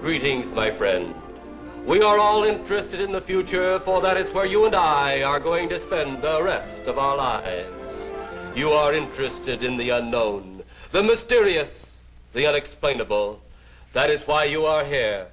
Greetings, my friend. We are all interested in the future, for that is where you and I are going to spend the rest of our lives. You are interested in the unknown, the mysterious, the unexplainable. That is why you are here.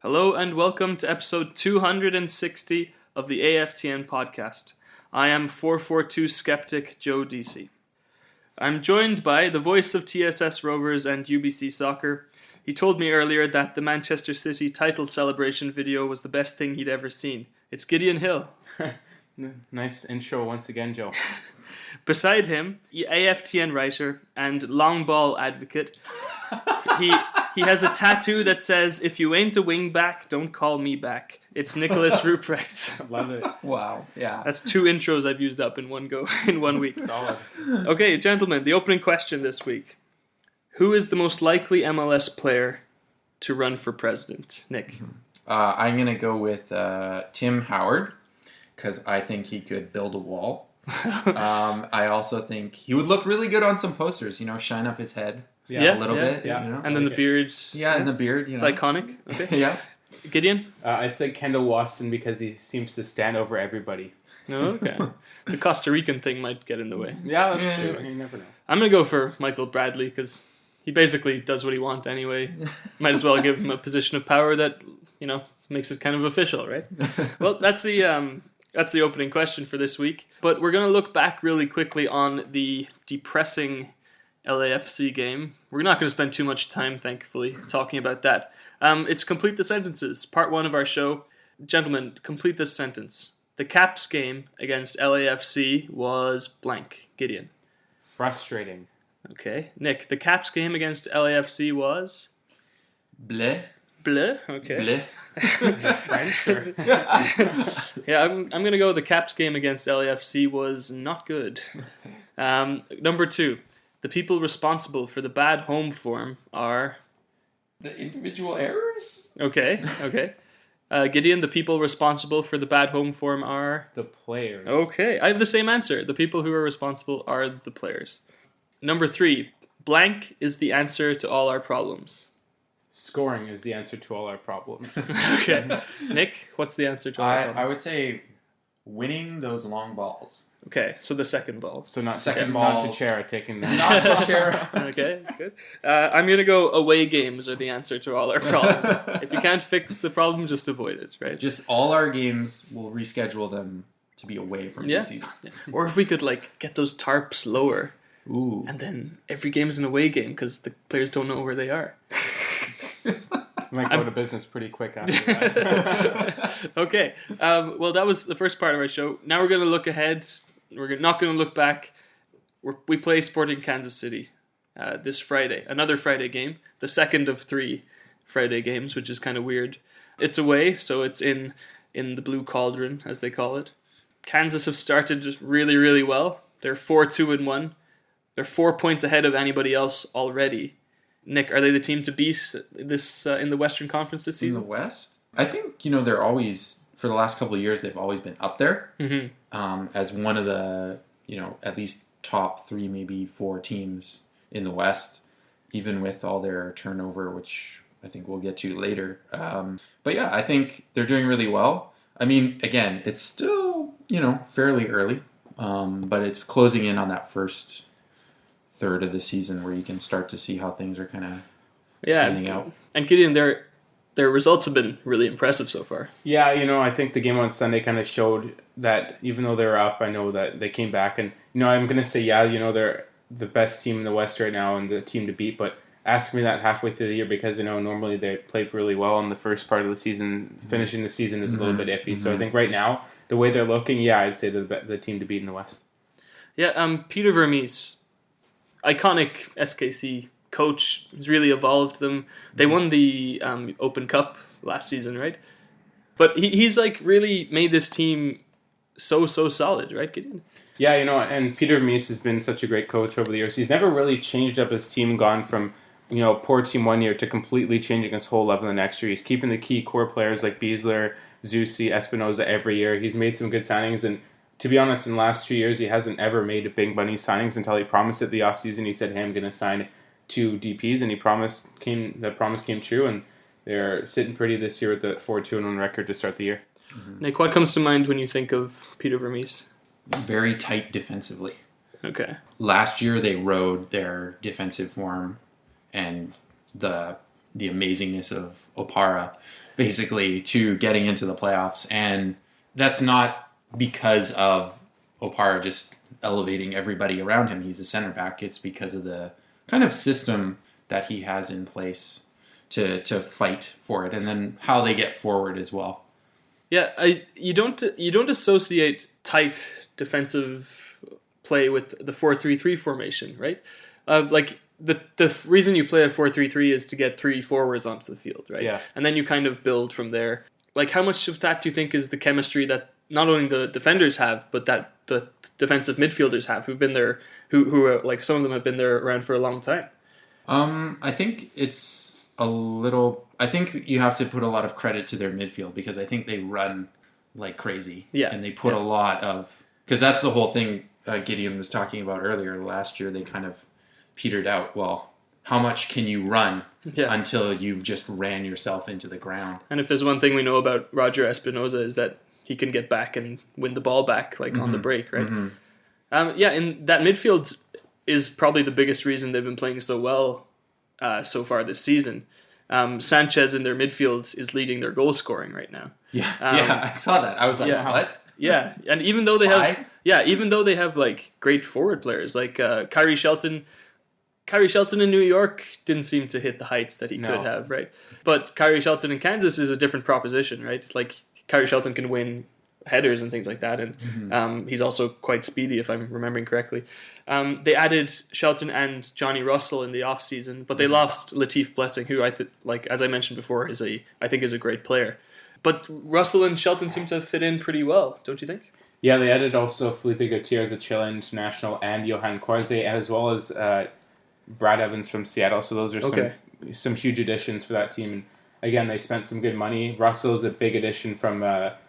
Hello and welcome to episode 260 of the AFTN podcast. I am 442 skeptic Joe DC. I'm joined by the voice of TSS Rovers and UBC Soccer. He told me earlier that the Manchester City title celebration video was the best thing he'd ever seen. It's Gideon Hill. Nice intro once again, Joe. Beside him, AFTN writer and long ball advocate. He has a tattoo that says, "If you ain't a wing back, don't call me back." It's Nicholas Ruprecht. Love it. Wow, yeah. That's 2 intros I've used up in one week. Solid. Okay, gentlemen, the opening question this week. Who is the most likely MLS player to run for president? Nick? I'm going to go with Tim Howard, because I think he could build a wall. I also think he would look really good on some posters, shine up his head a little bit. Yeah. And then the beards. Yeah, and the beard. It's iconic. Okay. Yeah. Gideon? I say Kendall Waston because he seems to stand over everybody. Oh, okay. The Costa Rican thing might get in the way. Yeah, that's true. You never know. I'm going to go for Michael Bradley because he basically does what he wants anyway. Might as well give him a position of power that, makes it kind of official, right? Well, that's the opening question for this week. But we're going to look back really quickly on the depressing LAFC game. We're not going to spend too much time, thankfully, talking about that. It's Complete the Sentences, part 1 of our show. Gentlemen, complete this sentence. The Caps game against LAFC was blank. Gideon. Frustrating. Okay. Nick, the Caps game against LAFC was? Bleh. Bleh? Okay. Bleh. French or... Yeah, I'm going to go the Caps game against LAFC was not good. Number 2. The people responsible for the bad home form are... The individual errors? Okay. Gideon, the people responsible for the bad home form are... The players. Okay, I have the same answer. The people who are responsible are the players. Number 3. Blank is the answer to all our problems. Scoring is the answer to all our problems. Okay. Nick, what's the answer to all our problems? I would say winning those long balls. Okay, so the second ball. So not Second to balls. Chera taking them. Not to share. Okay, good. I'm going to go away games are the answer to all our problems. If you can't fix the problem, just avoid it, right? Just all our games, we'll reschedule them to be away from DC. Yeah. Or if we could get those tarps lower. Ooh. And then every game's an away game because the players don't know where they are. Might go to business pretty quick after that. Okay. Well, that was the first part of our show. Now we're going to look ahead. We're not going to look back. We play Sporting Kansas City this Friday. Another Friday game. The second of 3 Friday games, which is kind of weird. It's away, so it's in the Blue Cauldron, as they call it. Kansas have started really, really well. They're 4-2-1. They're 4 points ahead of anybody else already. Nick, are they the team to beat this in the Western Conference this season? In the West? I think, they're always, for the last couple of years, they've always been up there as one of the, at least top 3, maybe 4 teams in the West, even with all their turnover, which I think we'll get to later. But yeah, I think they're doing really well. I mean, again, it's still, fairly early, but it's closing in on that first third of the season where you can start to see how things are kind of panning out. And Gideon, their results have been really impressive so far. Yeah, I think the game on Sunday kind of showed that even though they're up, I know that they came back. And, I'm going to say, they're the best team in the West right now and the team to beat. But ask me that halfway through the year because, normally they played really well in the first part of the season. Finishing the season is a little bit iffy. So I think right now, the way they're looking, I'd say they're the team to beat in the West. Yeah, Peter Vermees, iconic SKC coach, has really evolved them. They won the Open Cup last season, right? But he's really made this team so solid, right, Gideon? Yeah, and Peter Vermees has been such a great coach over the years. He's never really changed up his team, gone from, poor team one year to completely changing his whole level the next year. He's keeping the key core players like Beasler, Zusi, Espinoza every year. He's made some good signings, and to be honest, in the last 2 years, he hasn't ever made big money signings until he promised at the offseason. He said, hey, I'm going to sign 2 DPs, and the promise came true, and they're sitting pretty this year with the 4-2-1 record to start the year. Nick, what comes to mind when you think of Peter Vermees? Very tight defensively. Okay. Last year they rode their defensive form and the amazingness of Opara basically to getting into the playoffs, and that's not because of Opara just elevating everybody around him. He's a center back. It's because of the kind of system that he has in place to fight for it, and then how they get forward as well. Yeah, you don't associate tight defensive play with the 4-3-3 formation, right? The reason you play a 4-3-3 is to get 3 forwards onto the field, right? Yeah. And then you kind of build from there. How much of that do you think is the chemistry that not only the defenders have, but that the defensive midfielders have, who've been there, who are, some of them have been there around for a long time? I think it's I think you have to put a lot of credit to their midfield because I think they run like crazy. Yeah. And they put a lot of... Because that's the whole thing Gideon was talking about earlier. Last year they kind of petered out. Well, how much can you run until you've just ran yourself into the ground? And if there's one thing we know about Roger Espinoza is that he can get back and win the ball back on the break, right? Mm-hmm. And that midfield is probably the biggest reason they've been playing so well so far this season. Sanchez in their midfield is leading their goal scoring right now. Yeah, I saw that. I was like, what? Yeah, and even though they have great forward players like Kyrie Shelton in New York didn't seem to hit the heights that he could have, right? But Kyrie Shelton in Kansas is a different proposition, right? Kyrie Shelton can win headers and things like that, and he's also quite speedy, if I'm remembering correctly. They added Shelton and Johnny Russell in the off season, but they lost Latif Blessing, who as I mentioned before, I think is a great player. But Russell and Shelton seem to fit in pretty well, don't you think? Yeah, they added also Felipe Gutierrez, a Chilean international, and Johan Corze, as well as Brad Evans from Seattle. So those are some huge additions for that team. And again, they spent some good money. Russell is a big addition from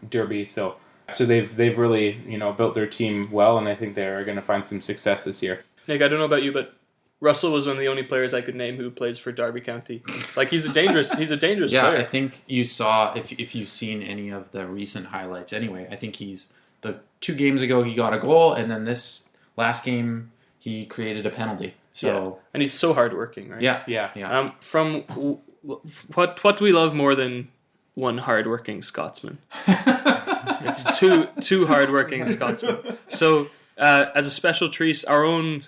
Derby, so they've really built their team well, and I think they're going to find some success this year. Nick, I don't know about you, but Russell was one of the only players I could name who plays for Derby County. He's a dangerous player. Yeah, I think you saw, if you've seen any of the recent highlights anyway, I think the 2 games ago he got a goal, and then this last game he created a penalty. So and he's so hardworking, right? Yeah. From what do we love more than one hardworking Scotsman? It's two hardworking Scotsmen. So as a special treat, our own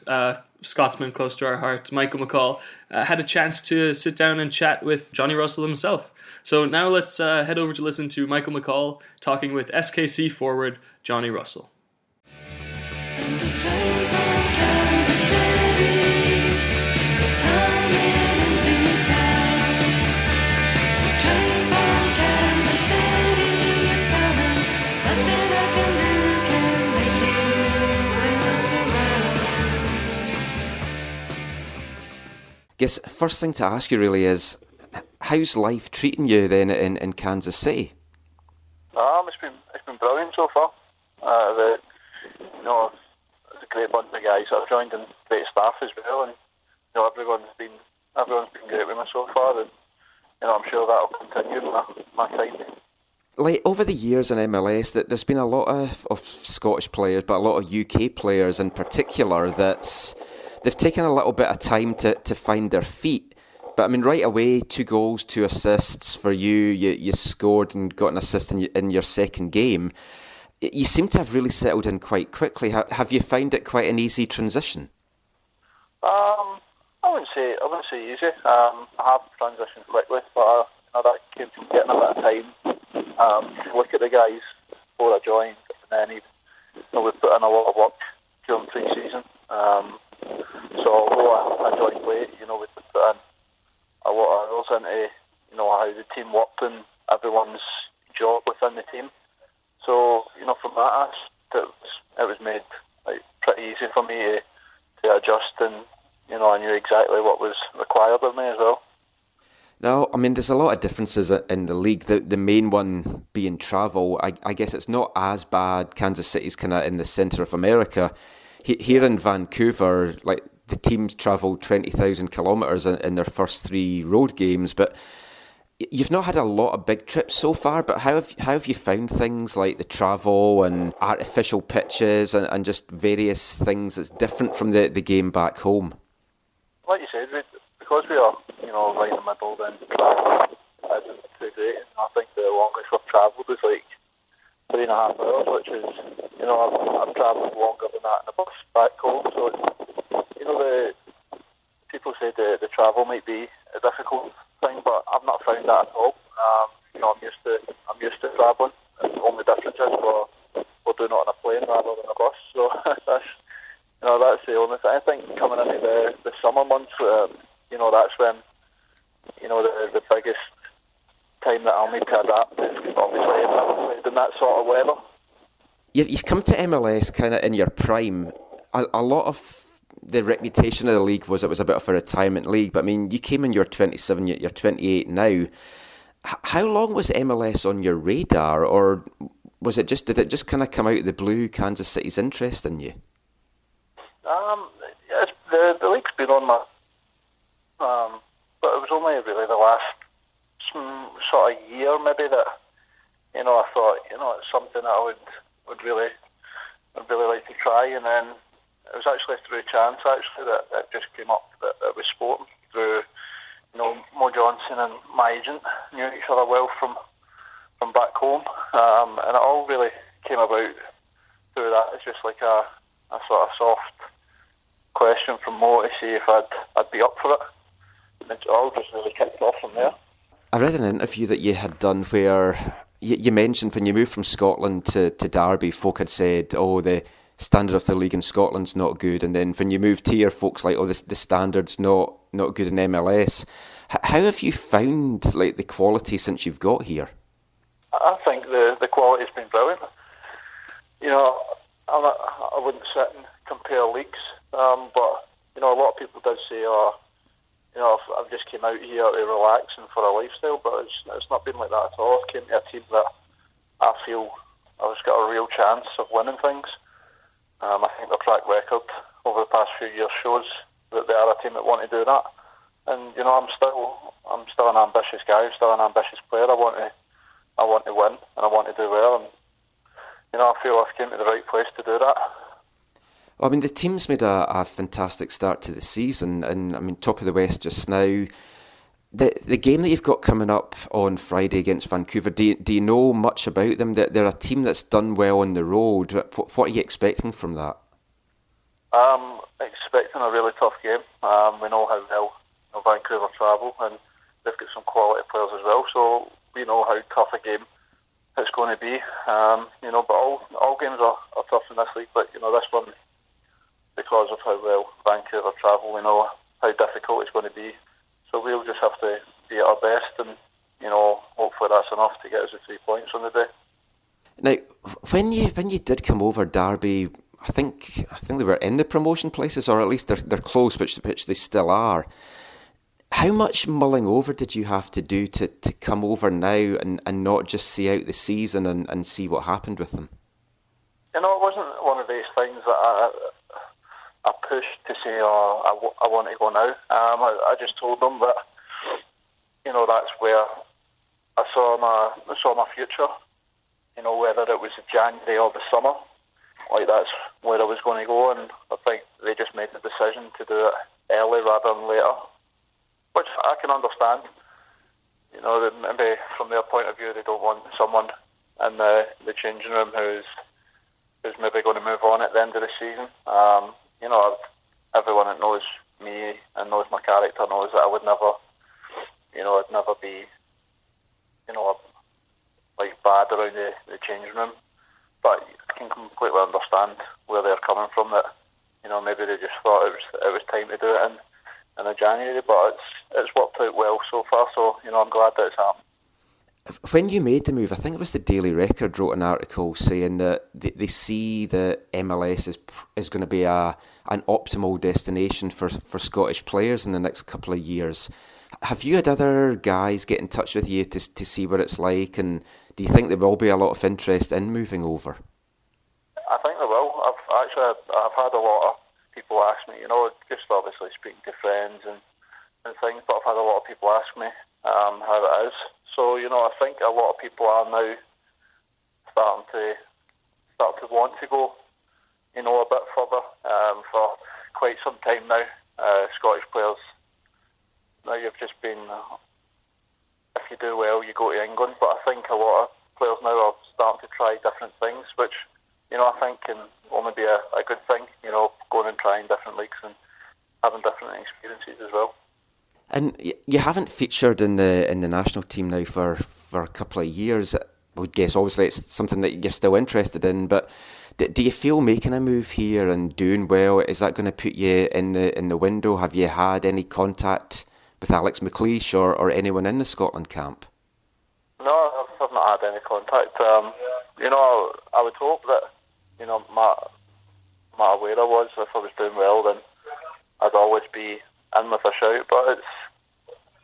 Scotsman close to our hearts, Michael McCall, had a chance to sit down and chat with Johnny Russell himself. So now let's head over to listen to Michael McCall talking with SKC forward Johnny Russell. Guess first thing to ask you really is, how's life treating you then in Kansas City? It's been brilliant so far. It's a great bunch of guys that have joined and great staff as well, and everyone's been great with me so far, and I'm sure that'll continue in my time. like over the years in MLS, that there's been a lot of Scottish players, but a lot of UK players in particular, they've taken a little bit of time to find their feet. But I mean, right away, 2 goals, 2 assists for you. You scored and got an assist in your second game. You seem to have really settled in quite quickly. Have you found it quite an easy transition? I wouldn't say easy. I have transitioned quickly, but that came from getting a bit of time to look at the guys before I joined, and then we put in a lot of work during pre-season. So although I joined late, we put in a lot of hours into how the team worked and everyone's job within the team. So from that aspect, it was made pretty easy for me to adjust, and I knew exactly what was required of me as well. Now, I mean, there's a lot of differences in the league. The main one being travel. I guess it's not as bad. Kansas City's kind of in the centre of America. Here in Vancouver, like the teams travel 20,000 kilometres in their first 3 road games, but you've not had a lot of big trips so far. But how have you found things like the travel and artificial pitches and just various things that's different from the game back home? Like you said, because we are right in the middle, then travel isn't too great. I think the longest we've travelled is like 3.5 hours, which is I've travelled longer than that in the bus back home. So the people say the travel might be a difficult thing, but I've not found that at all. I'm used to travelling. The only difference is we're doing it on a plane rather than a bus. So that's the only thing. I think coming into the summer months, that's when the biggest time that I'll need to adapt is obviously if I've played in that sort of weather. You've come to MLS kind of in your prime. A lot of the reputation of the league was it was a bit of a retirement league, but I mean, you came in, you're 27, you're 28 now. How long was MLS on your radar, or did it just kind of come out of the blue, Kansas City's interest in you? The league's been on my, but it was only really the last sort of year maybe that I thought it's something that I would really like to try, and then it was actually through chance that just came up that it was sporting through Mo Johnson and my agent knew each other well from back home, and it all really came about through that. It's just like a sort of soft question from Mo to see if I'd be up for it, and it all just really kicked off from there. I read an interview that you had done where you mentioned when you moved from Scotland to Derby, folk had said, the standard of the league in Scotland's not good, and then when you moved here, folks like, the standard's not good in MLS. How have you found the quality since you've got here? I think the quality's been brilliant. I wouldn't sit and compare leagues, but a lot of people did say, I've just came out here to relax and for a lifestyle, but it's not been like that at all. I've came to a team that I feel I've got a real chance of winning things. I think the track record over the past few years shows that they are a team that want to do that. And I'm still an ambitious guy, I'm still an ambitious player. I want to win and I want to do well, and I feel I've came to the right place to do that. I mean, the team's made a fantastic start to the season, and I mean, top of the West just now. The game that you've got coming up on Friday against Vancouver, do you know much about them? They're a team that's done well on the road. What are you expecting from that? Expecting a really tough game. We know how well Vancouver travel, and they've got some quality players as well, so we know how tough a game it's going to be. But all games are tough in this league, but this one, because of how well Vancouver travel, we know how difficult it's going to be. So we'll just have to be at our best, and hopefully that's enough to get us the 3 points on the day. Now, when you did come over, Derby, I think they were in the promotion places, or at least they're close, which they still are. How much mulling over did you have to do to come over now and not just see out the season and see what happened with them? It wasn't one of these things that I pushed to say, I want to go now. I just told them that, that's where I saw my future. whether it was January or the summer, like that's where I was going to go, and I think they just made the decision to do it early rather than later, which I can understand. Maybe from their point of view, they don't want someone in the changing room who's maybe going to move on at the end of the season. Everyone that knows me and knows my character knows that I would never, I'd never be, like bad around the changing room. But I can completely understand where they're coming from. That maybe they just thought it was time to do it in a January, but it's worked out well so far. So I'm glad that it's happened. When you made the move, I think it was the Daily Record wrote an article saying that they see that MLS is going to be an optimal destination for Scottish players in the next couple of years. Have you had other guys get in touch with you to see what it's like, and do you think there will be a lot of interest in moving over? I think there will. I've had a lot of people ask me, just obviously speaking to friends and things, but I've had a lot of people ask me how it is. So, I think a lot of people are now starting to want to go, a bit further. For quite some time now, Scottish players, now you've just been, if you do well, you go to England, but I think a lot of players now are starting to try different things, which, I think can only be a good thing, going and trying different leagues and having different experiences as well. And you haven't featured in the national team now for a couple of years. I would guess obviously it's something that you're still interested in, but do you feel making a move here and doing well, is that going to put you in the window? Have you had any contact with Alex McLeish or anyone in the Scotland camp? No, I've not had any contact. I would hope that, Matt where I was, if I was doing well, then I'd always be in with a shout, but it's,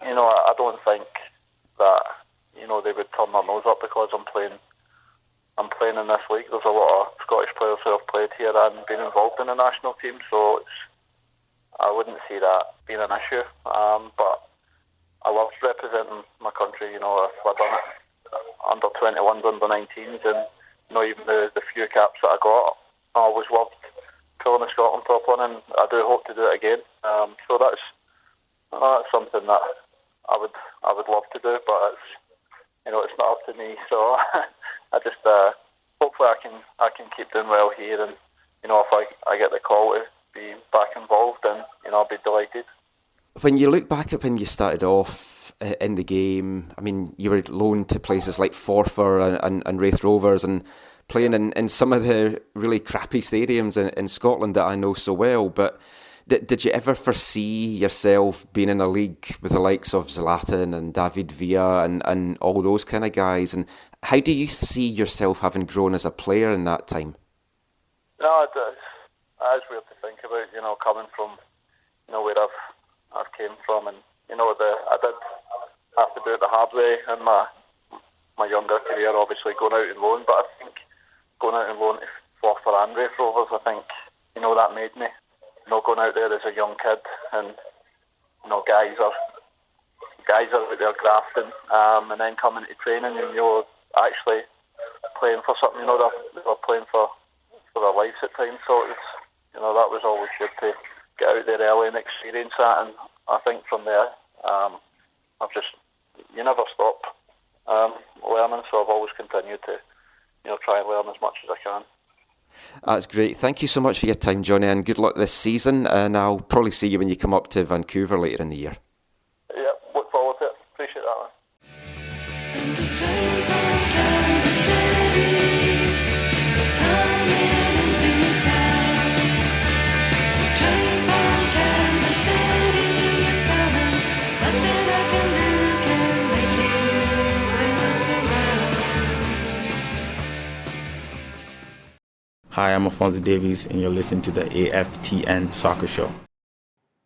I don't think that, they would turn their nose up because I'm playing in this league. There's a lot of Scottish players who have played here and been involved in the national team, so I wouldn't see that being an issue. But I love representing my country. I've done it under 21s, under 19s, and even the few caps that I got, I always loved pulling the Scotland top one, and I do hope to do it again. So that's something that I would love to do, but it's not up to me. So I just hopefully I can keep doing well here, and if I get the call to be back involved, then I'll be delighted. When you look back at when you started off in the game, I mean, you were loaned to places like Forfar and Raith Rovers and playing in some of the really crappy stadiums in Scotland that I know so well, but did you ever foresee yourself being in a league with the likes of Zlatan and David Villa and all those kind of guys? And how do you see yourself having grown as a player in that time? No, it's weird to think about, coming from, where I've came from, and, I did have to do it the hard way in my younger career, obviously going out on loan, but I think going out on loan to Forfar and Raith Rovers, I think, that made me, going out there as a young kid, and, guys are out there grafting, and then coming to training, and, actually playing for something, they're playing for their lives at times, so it's, that was always good to get out there early and experience that, and I think from there, you never stop learning, so I've always continued to, try and learn as much as I can. That's great. Thank you so much for your time, Johnny, and good luck this season, and I'll probably see you when you come up to Vancouver later in the year. Yeah, look forward to it. Appreciate that, man. Hi, I'm Alfonso Davies, and you're listening to the AFTN Soccer Show.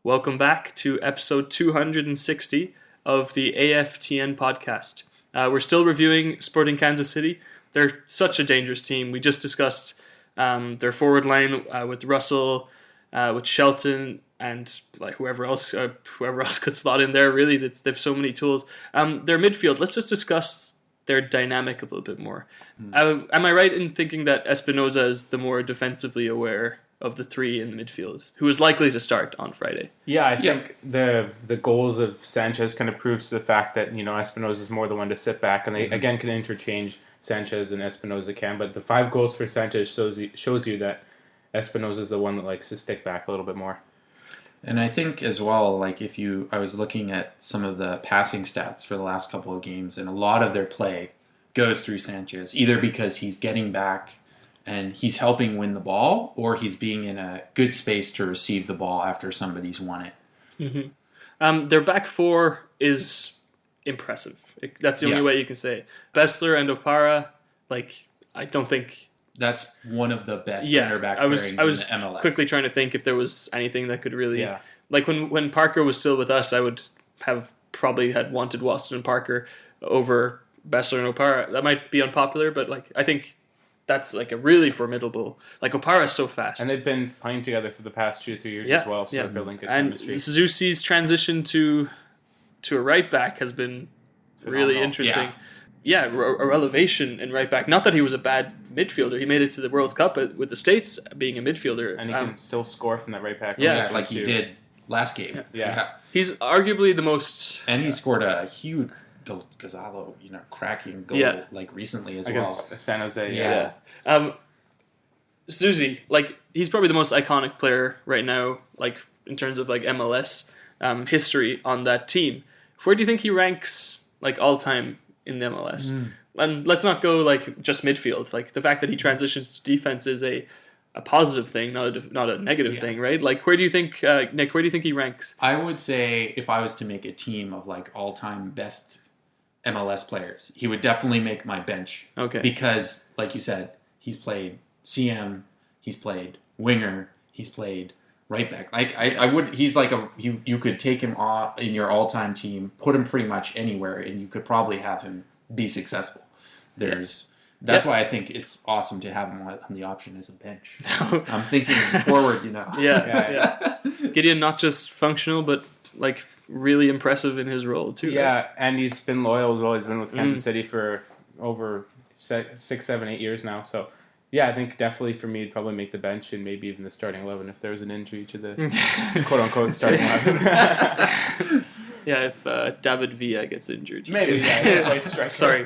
Welcome back to episode 260 of the AFTN podcast. We're still reviewing Sporting Kansas City. They're such a dangerous team. We just discussed their forward line with Russell, with Shelton, and like whoever else could slot in there. Really, they have so many tools. Their midfield. Let's just discuss they're dynamic a little bit more. Am I right in thinking that Espinoza is the more defensively aware of the three in the midfield, who is likely to start on Friday? Yeah, I think the goals of Sanchez kind of proves the fact that, Espinoza is more the one to sit back, and they again can interchange. Sanchez and Espinoza can, but the 5 goals for Sanchez shows you that Espinoza is the one that likes to stick back a little bit more. And I think as well, like I was looking at some of the passing stats for the last couple of games, and a lot of their play goes through Sanchez, either because he's getting back and he's helping win the ball, or he's being in a good space to receive the ball after somebody's won it. Mm-hmm. Their back four is impressive. That's the only way you can say. Bessler and Opara, I don't think... That's one of the best center back pairings in the MLS. I was quickly trying to think if there was anything that could really... Yeah. Like when Parker was still with us, I would have probably had wanted Waston and Parker over Bessler and Opara. That might be unpopular, but I think that's a really formidable... Opara is so fast. And they've been playing together for the past 2 or 3 years as well, so they're building good chemistry. And Suzuki's transition to a right back has been really interesting. Yeah, a elevation in right back. Not that he was a bad midfielder. He made it to the World Cup with the States being a midfielder. And he can still score from that right back. Yeah, like he did last game. Yeah. He's arguably the most... And he scored a huge Gonzalo, cracking goal recently as against San Jose. Yeah. Suzy, he's probably the most iconic player right now, in terms of MLS history on that team. Where do you think he ranks, all time in the MLS? And let's not go just midfield. The fact that he transitions to defense is a positive thing, not a negative thing, right? Where do you think, Nick? Where do you think he ranks? I would say if I was to make a team of all time best MLS players, he would definitely make my bench. Okay. Because, like you said, he's played CM, he's played winger, he's played right back. I would. He's you could take him in your all-time team, put him pretty much anywhere, and you could probably have him be successful. That's why I think it's awesome to have him on the option as a bench. I'm thinking forward, Yeah. Gideon, not just functional, but really impressive in his role too. Yeah, right? And he's been loyal as well. He's been with Kansas City for over 6, 7, 8 years now. So. Yeah, I think definitely for me, it'd probably make the bench and maybe even the starting 11 if there was an injury to the quote-unquote starting 11. Yeah, if David Villa gets injured. Maybe, Sorry,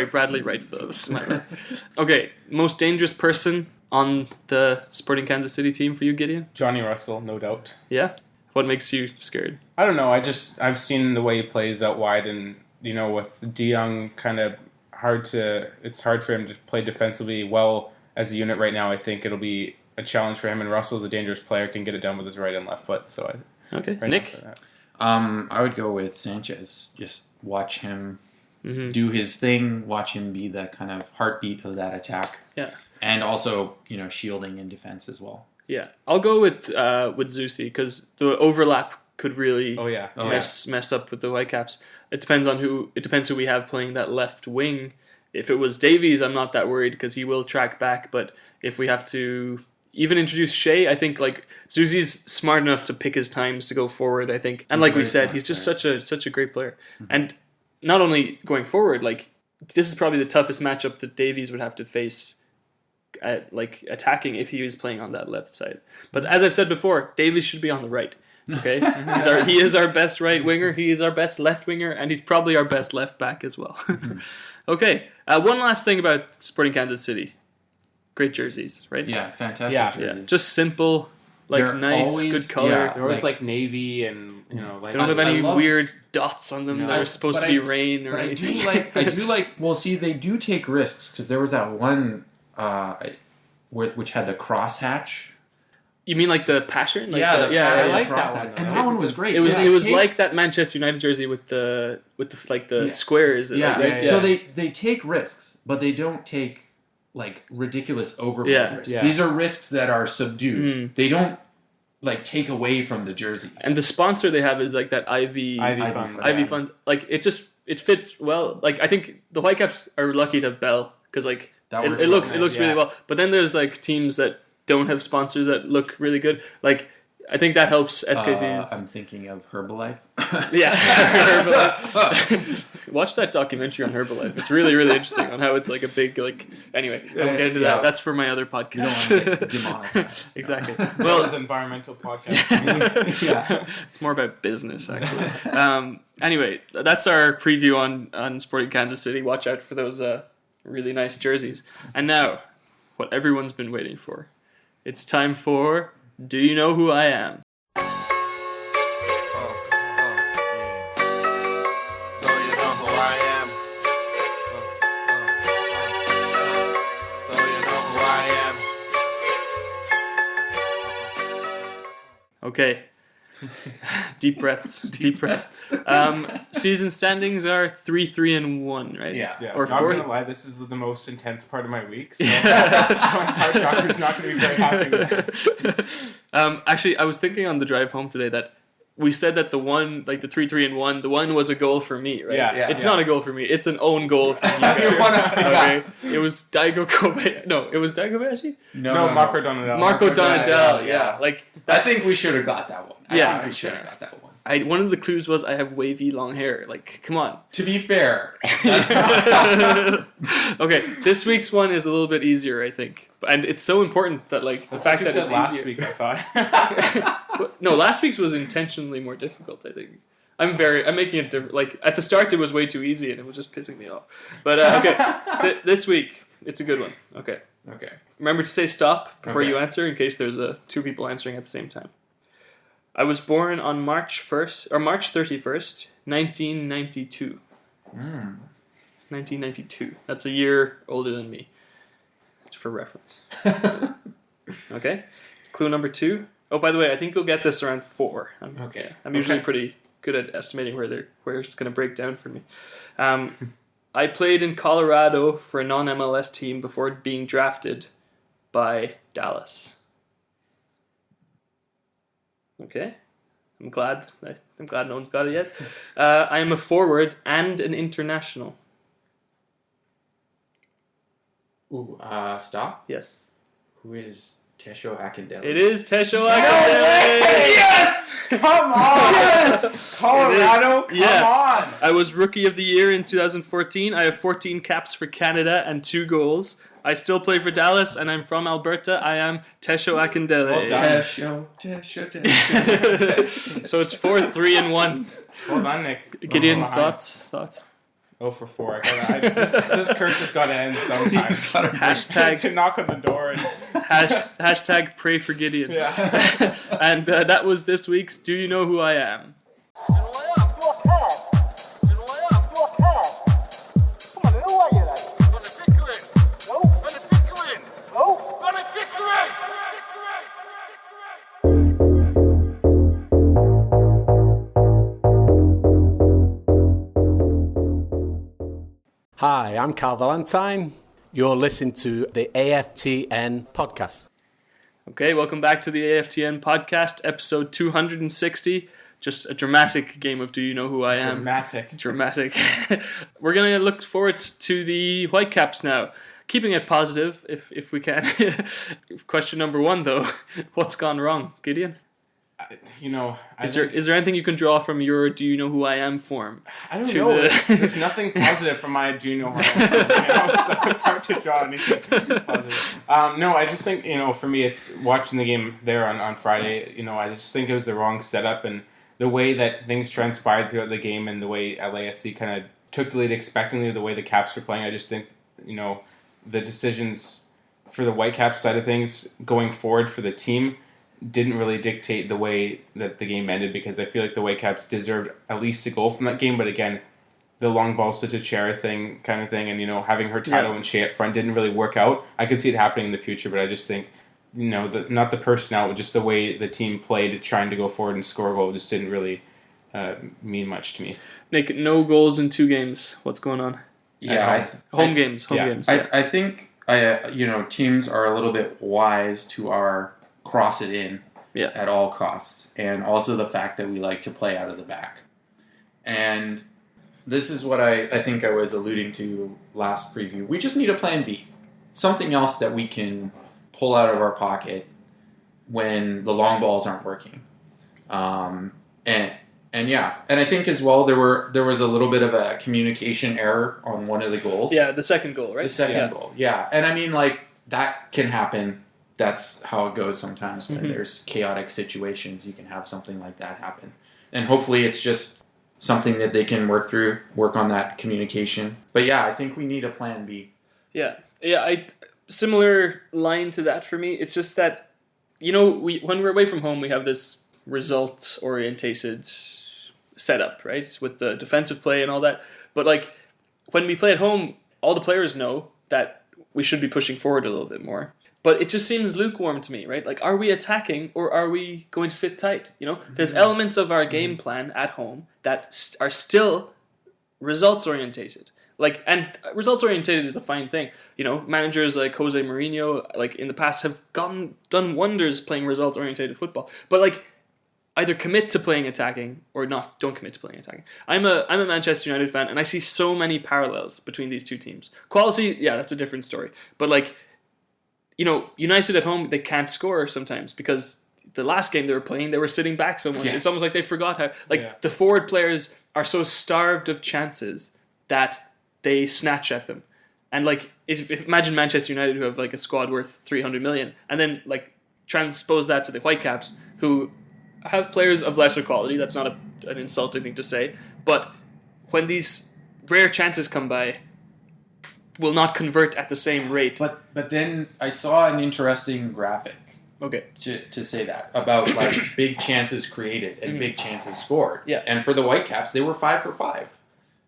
Bradley Wright Phillips. Okay, most dangerous person on the Sporting Kansas City team for you, Gideon? Johnny Russell, no doubt. Yeah? What makes you scared? I don't know. I've seen the way he plays out wide, and, with DeYoung kind of it's hard for him to play defensively well as a unit right now. I think it'll be a challenge for him, and Russell's a dangerous player, can get it done with his right and left foot. So Nick? I would go with Sanchez. Just watch him do his thing, watch him be the kind of heartbeat of that attack. Yeah. And also, shielding in defense as well. Yeah. I'll go with Zusi, because the overlap could really mess up with the Whitecaps. It depends who we have playing that left wing. If it was Davies, I'm not that worried because he will track back. But if we have to even introduce Shea, I think Zuzi's smart enough to pick his times to go forward, I think. And like we said, he's just such a great player. Mm-hmm. And not only going forward, this is probably the toughest matchup that Davies would have to face at attacking if he was playing on that left side. But as I've said before, Davies should be on the right. Okay, he is our best right winger. He is our best left winger, and he's probably our best left back as well. Okay, one last thing about Sporting Kansas City: great jerseys, right? Yeah, fantastic jerseys. Yeah. Just simple, nice, always, good color. Yeah, they're always navy, and they don't have any weird dots on them that are supposed to be rain or anything. I do like. Well, see, they do take risks because there was that one which had the crosshatch. You mean the pattern? I like that one. And that one was great. It was like that Manchester United jersey with the squares. Yeah. So they take risks, but they don't take ridiculous overboard risks. Yeah. These are risks that are subdued. They don't take away from the jersey. And the sponsor they have is that Ivy Funds. It fits well. I think the Whitecaps are lucky to have Bell because it looks really well. But then there's teams that don't have sponsors that look really good. I think that helps SKC's. I'm thinking of Herbalife. Yeah, Herbalife. Watch that documentary on Herbalife. It's really, really interesting on how it's like a big, like... Anyway, I won't get into that. That's for my other podcast. You don't want to get demonetized. Exactly. Well, it's an environmental podcast. Yeah. It's more about business, actually. Anyway, that's our preview on Sporting Kansas City. Watch out for those really nice jerseys. And now, what everyone's been waiting for. It's time for Do You Know Who I Am? Okay. Deep breaths. Season standings are 3-3-1, right? Yeah. Or not 4. gonna lie, this is the most intense part of my week. So my heart doctor's not gonna be very happy with that. Actually, I was thinking on the drive home today that we said that the 3-3-1, the one was a goal for me, right? Yeah. It's not a goal for me. It's an own goal for you. Okay. It was Daigo Kobayashi. No, it was Daigo Kobayashi? No, Marco Donadel. Marco Donadel, yeah. I think we should have got that one. Yeah. I think we should have got that one. One of the clues was I have wavy long hair. Like, come on. To be fair, Okay, this week's one is a little bit easier, I think, and it's so important that the fact that it's last easier. week, I thought. No, last week's was intentionally more difficult, I think. I'm making it different. Like at the start, it was way too easy, and it was just pissing me off. But okay, this week it's a good one. Okay. Remember to say stop before you answer, in case there's two people answering at the same time. I was born on March 31st, 1992. 1992. That's a year older than me, for reference. Okay. Clue number 2. Oh, by the way, I think you'll get this around 4. I'm usually pretty good at estimating where it's going to break down for me. I played in Colorado for a non-MLS team before being drafted by Dallas. Okay. I'm glad no one's got it yet. I am a forward and an international. Ooh, stop. Yes. Who is Tesho Akindele? It is Tesho Akindele. Yes! Come on! Yes! Colorado, come on! I was Rookie of the Year in 2014. I have 14 caps for Canada and 2 goals. I still play for Dallas, and I'm from Alberta. I am Tesho Akindele. Well done. Tesho. So it's 4-3-1. Well done, Nick. Gideon, thoughts? 0 for 4. This curse has got to end sometime. Hashtag to knock on the door. And hashtag pray for Gideon. Yeah. And that was this week's Do You Know Who I Am? Hi, I'm Carl Valentine. You're listening to the AFTN podcast. Okay, welcome back to the AFTN podcast, episode 260. Just a dramatic game of Do You Know Who I Am? Dramatic. We're going to look forward to the Whitecaps now. Keeping it positive, if we can. Question number 1, though. What's gone wrong, Gideon? Is there anything you can draw from your Do You Know Who I Am form? I don't know. There's nothing positive from my Do You Know Who I Am. So it's hard to draw anything positive. No, I just think, for me, it's watching the game there on Friday. I just think it was the wrong setup, and the way that things transpired throughout the game and the way LAFC kind of took the lead expectantly, the way the Caps were playing, I just think, the decisions for the Whitecaps side of things going forward for the team didn't really dictate the way that the game ended, because I feel like the Whitecaps deserved at least a goal from that game. But again, the long ball to Chera kind of thing, and having Hurtado and Shea up front didn't really work out. I could see it happening in the future, but I just think not the personnel, but just the way the team played, trying to go forward and score a goal, just didn't really mean much to me. Nick, no goals in 2 games. What's going on? Yeah, home games. I think teams are a little bit wise to our cross it in at all costs, and also the fact that we like to play out of the back. And this is what I think I was alluding to last preview. We just need a plan B, something else that we can pull out of our pocket when the long balls aren't working. And I think as well there was a little bit of a communication error on one of the goals. Yeah, the second goal, right? The second goal, yeah. And I mean, like, that can happen. That's how it goes sometimes when there's chaotic situations. You can have something like that happen. And hopefully it's just something that they can work on that communication. But yeah, I think we need a plan B. Yeah. Similar line to that for me. It's just that, when we're away from home, we have this result-orientated setup, right? With the defensive play and all that. But, like, when we play at home, all the players know that we should be pushing forward a little bit more. But it just seems lukewarm to me, right? Like, are we attacking or are we going to sit tight? There's elements of our game plan at home that are still results-orientated. Like, and results-orientated is a fine thing. Managers like Jose Mourinho, like, in the past have done wonders playing results-orientated football. But, like, either commit to playing attacking or don't commit to playing attacking. I'm a Manchester United fan, and I see so many parallels between these two teams. Quality, yeah, that's a different story. But, like, United at home, they can't score sometimes because the last game they were playing, they were sitting back so much. Yeah. It's almost like they forgot how. The forward players are so starved of chances that they snatch at them. And, like, if imagine Manchester United, who have, like, a squad worth 300 million, and then, like, transpose that to the Whitecaps, who have players of lesser quality. That's not an insulting thing to say. But when these rare chances come by, will not convert at the same rate. But then I saw an interesting graphic. Okay. To say that about, like, big chances created and big chances scored. Yeah. And for the Whitecaps, they were 5 for 5.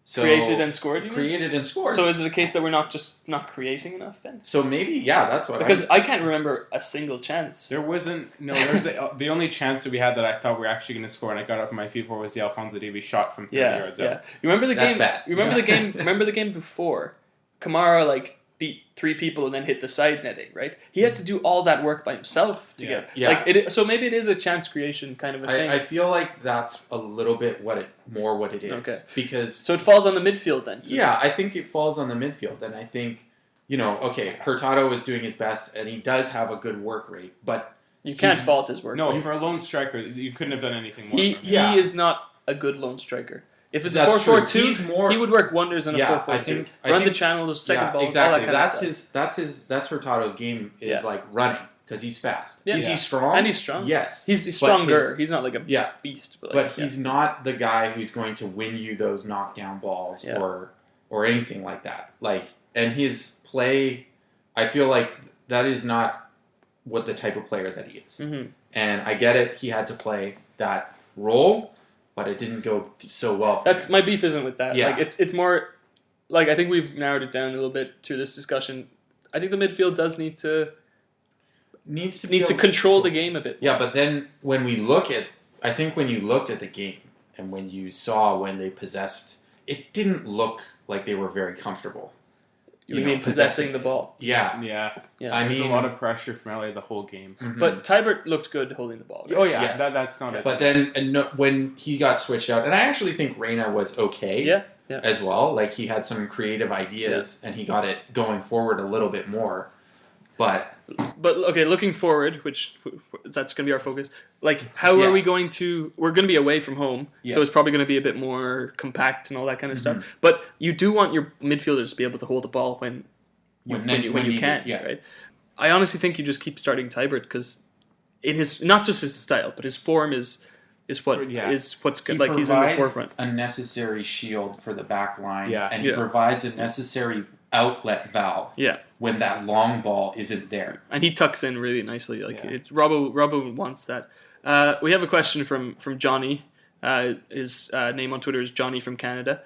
So created and scored. Created and scored. So is it a case that we're not creating enough then? So maybe, yeah, that's what. Because I can't remember a single chance. There was the only chance that we had that I thought we were actually going to score, and I got up on my feet for was the Alphonso Davies shot from 30 yards out. You remember the game? Bad. You remember the game? Remember the game before? Kamara, like, beat 3 people and then hit the side netting, right? He had to do all that work by himself to get. Yeah. Like, so maybe it is a chance creation kind of a thing. I feel like that's a little bit what it is. Okay. Because so it falls on the midfield then. Yeah, I think it falls on the midfield, and I think Hurtado is doing his best, and he does have a good work rate, but you can't fault his work. No, for a lone striker, you couldn't have done anything more. He is not a good lone striker. If it's a 4-4-2, he would work wonders in a 4-4-2. Run the channel, the second ball, exactly. all that kind of stuff. That's Hurtado's game is like running because he's fast. Yeah. Is he strong? And he's strong. Yes, he's stronger. He's not like a beast. But he's not the guy who's going to win you those knockdown balls or anything like that. Like, and his play, I feel like that is not what the type of player that he is. Mm-hmm. And I get it. He had to play that role. But it didn't go so well for him. My beef isn't with that. Yeah. Like, it's more like, I think we've narrowed it down a little bit through this discussion. I think the midfield does needs to control the game a bit. Yeah, but then when you looked at the game and when you saw when they possessed, it didn't look like they were very comfortable. You mean possessing the ball? Yeah. I mean, a lot of pressure from LA the whole game. Mm-hmm. But Tybert looked good holding the ball. Right? Oh yeah, yes. That's not it. But then when he got switched out, and I actually think Reyna was okay as well. Like, he had some creative ideas and he got it going forward a little bit more. But okay, looking forward, which that's going to be our focus. Like, how are we going to? We're going to be away from home, so it's probably going to be a bit more compact and all that kind of stuff. But you do want your midfielders to be able to hold the ball when you can, right? I honestly think you just keep starting Tybert because in his, not just his style, but his form is what's good. Like, he's in the forefront. A necessary shield for the back line, and he provides a necessary outlet valve when that long ball isn't there. And he tucks in really nicely. Like, Robbo wants that. We have a question from Johnny. His name on Twitter is Johnny from Canada.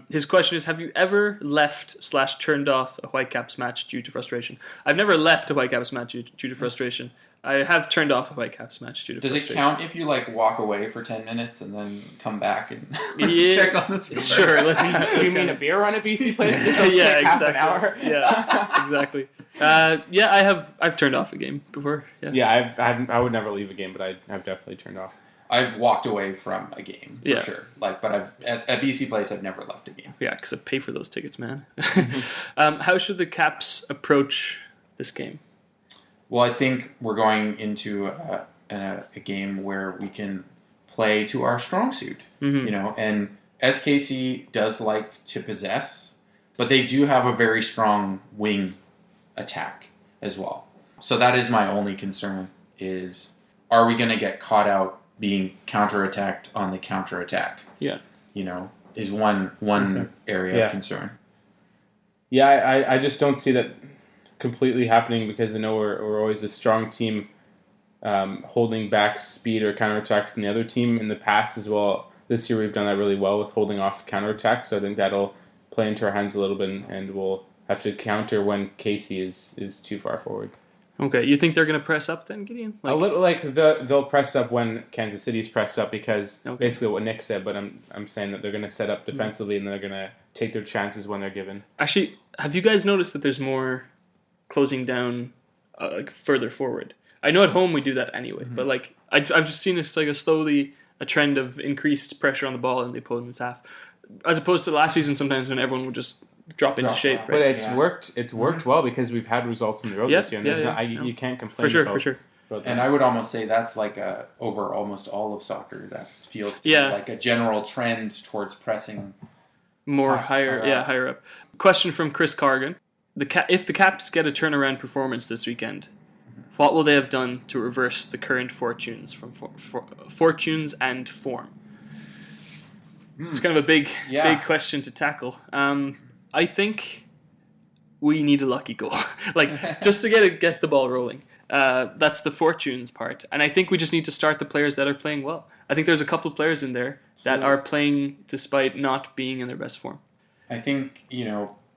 His question is, have you ever left/turned off a Whitecaps match due to frustration? I've never left a Whitecaps match due to frustration. I have turned off a Whitecaps match due to frustration. Does it count if you, like, walk away for 10 minutes and then come back and check on the score? Sure. Do you mean a beer on a BC place? Yeah, exactly. Half an hour? Yeah, exactly. I've turned off a game before. Yeah, I would never leave a game, but I've definitely turned off. I've walked away from a game for sure. Like, but at BC Place, I've never left a game. Yeah, because I pay for those tickets, man. How should the Caps approach this game? Well, I think we're going into a game where we can play to our strong suit, and SKC does like to possess, but they do have a very strong wing attack as well. So that is my only concern is, are we going to get caught out being counterattacked on the counterattack? Yeah. Is one area of concern. Yeah, I just don't see that completely happening because I know we're always a strong team holding back speed or counterattack from the other team in the past as well. This year we've done that really well with holding off counterattack, so I think that'll play into our hands a little bit, and we'll have to counter when Casey is too far forward. Okay, you think they're going to press up then, Gideon? A little they'll press up when Kansas City's pressed up because basically what Nick said, but I'm saying that they're going to set up defensively and then they're going to take their chances when they're given. Actually, have you guys noticed that there's more closing down further forward? I know at home we do that anyway, but I've just seen this a trend of increased pressure on the ball in the opponent's half, as opposed to last season sometimes when everyone would just drop into shape. Right? But it's worked well because we've had results in the road this year. And you can't complain. For sure. And I would almost say that's over almost all of soccer. That feels like a general trend towards pressing more higher up. Question from Chris Cargan: if the Caps get a turnaround performance this weekend, what will they have done to reverse the current fortunes fortunes and form? It's kind of a big question to tackle. I think we need a lucky goal, just to get the ball rolling. That's the fortunes part, and I think we just need to start the players that are playing well. I think there's a couple of players in there that are playing despite not being in their best form. I think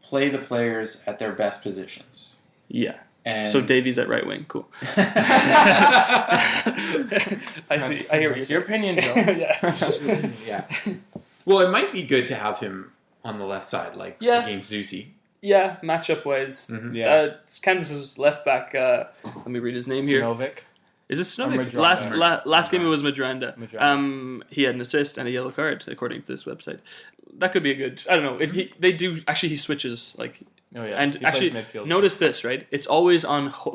play the players at their best positions. Yeah. And so Davies at right wing, cool. I see. I hear what you're saying. Your opinion, Joe. Yeah. Well, it might be good to have him on the left side, against Zusi. Yeah, matchup wise. It's Kansas's left back. Let me read his name here. Snovic. Is it Snovic? Last game it was Madranda. He had an assist and a yellow card, according to this website. That could be a good. I don't know. If he switches And actually, notice this, right? It's always on whole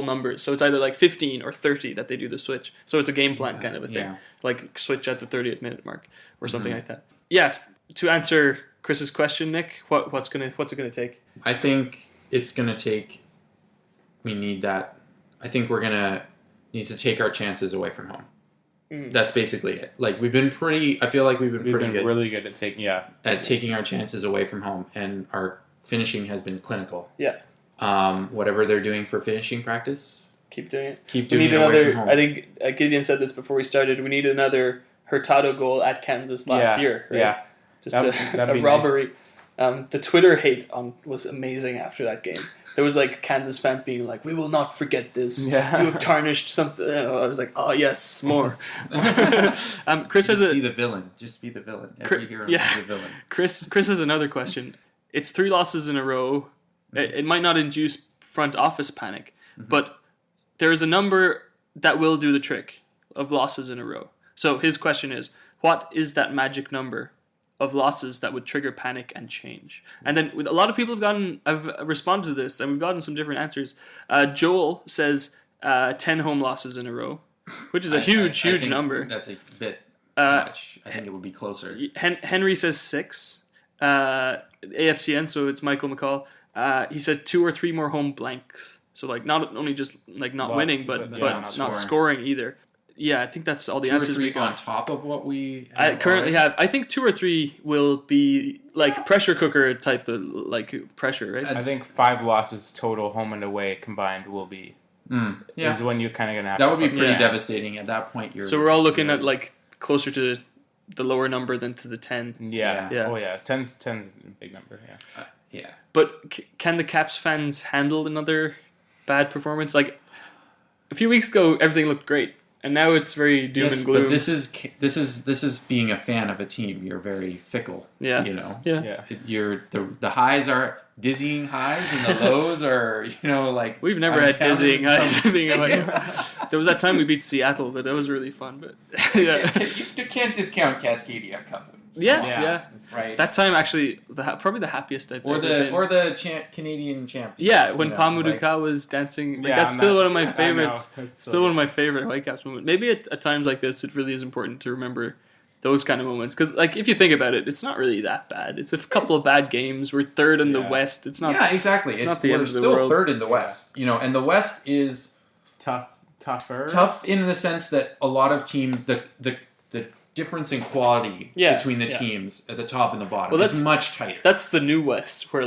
numbers. So it's either 15 or 30 that they do the switch. So it's a game plan kind of a thing. Switch at the 30th minute mark or something like that. Yeah. To answer Chris's question, Nick, what's it gonna take? I think it's gonna take. We need that. I think we're gonna need to take our chances away from home. That's basically it. I feel like we've been good. Really good at taking our chances away from home, and our finishing has been clinical. Yeah. Whatever they're doing for finishing practice, keep doing it. Keep doing it away from home. I think Gideon said this before we started. We need another Hurtado goal at Kansas last year. Right? Yeah. Just a robbery. Nice. The Twitter hate was amazing after that game. There was Kansas fans being like, "We will not forget this. Yeah. You have tarnished something." I was like, "Oh yes, more." Chris be the villain. Just be the villain. Every hero is the villain. Chris has another question. It's 3 losses in a row. It might not induce front office panic, but there is a number that will do the trick of losses in a row. So his question is, what is that magic number of losses that would trigger panic and change? And then a lot of people have responded to this, and we've gotten some different answers. Joel says 10 home losses in a row, which is a huge number. That's a bit much. I think it would be closer. Henry says 6. AFTN, so it's Michael McCall. He said 2 or 3 more home blanks. So not only just not winning, but not scoring either. Yeah, I think that's all the answers we got. 2 or 3 on top of what we currently have. I think 2 or 3 will be pressure cooker type of pressure, right? I think 5 losses total, home and away combined, will be. Is when you're kind of gonna have. That would be pretty devastating at that point. So we're all looking at closer to the lower number than to the 10. Yeah. Oh yeah. 10's a big number. Yeah. Yeah. But can the Caps fans handle another bad performance? A few weeks ago, everything looked great. And now it's very doom and gloom. But this is being a fan of a team. You're very fickle. Yeah. Yeah. The highs are dizzying highs, and the lows are we've never had dizzying highs. There was that time we beat Seattle, but that was really fun. But you can't discount Cascadia Cup Yeah. Right. That time actually, probably the happiest I've ever been. Or the Canadian champions. Yeah, when Pamuduka was dancing. That's still one of my favorites. Still one of my favorite Whitecaps moments. Maybe at times like this, it really is important to remember those kind of moments. Because if you think about it, it's not really that bad. It's a couple of bad games. We're third in the West. It's not. Yeah, exactly. It's not the end of the still world. third in the West. And the West is tougher. Tough in the sense that a lot of teams, the difference in quality between the teams at the top and the bottom is much tighter. That's the new West, where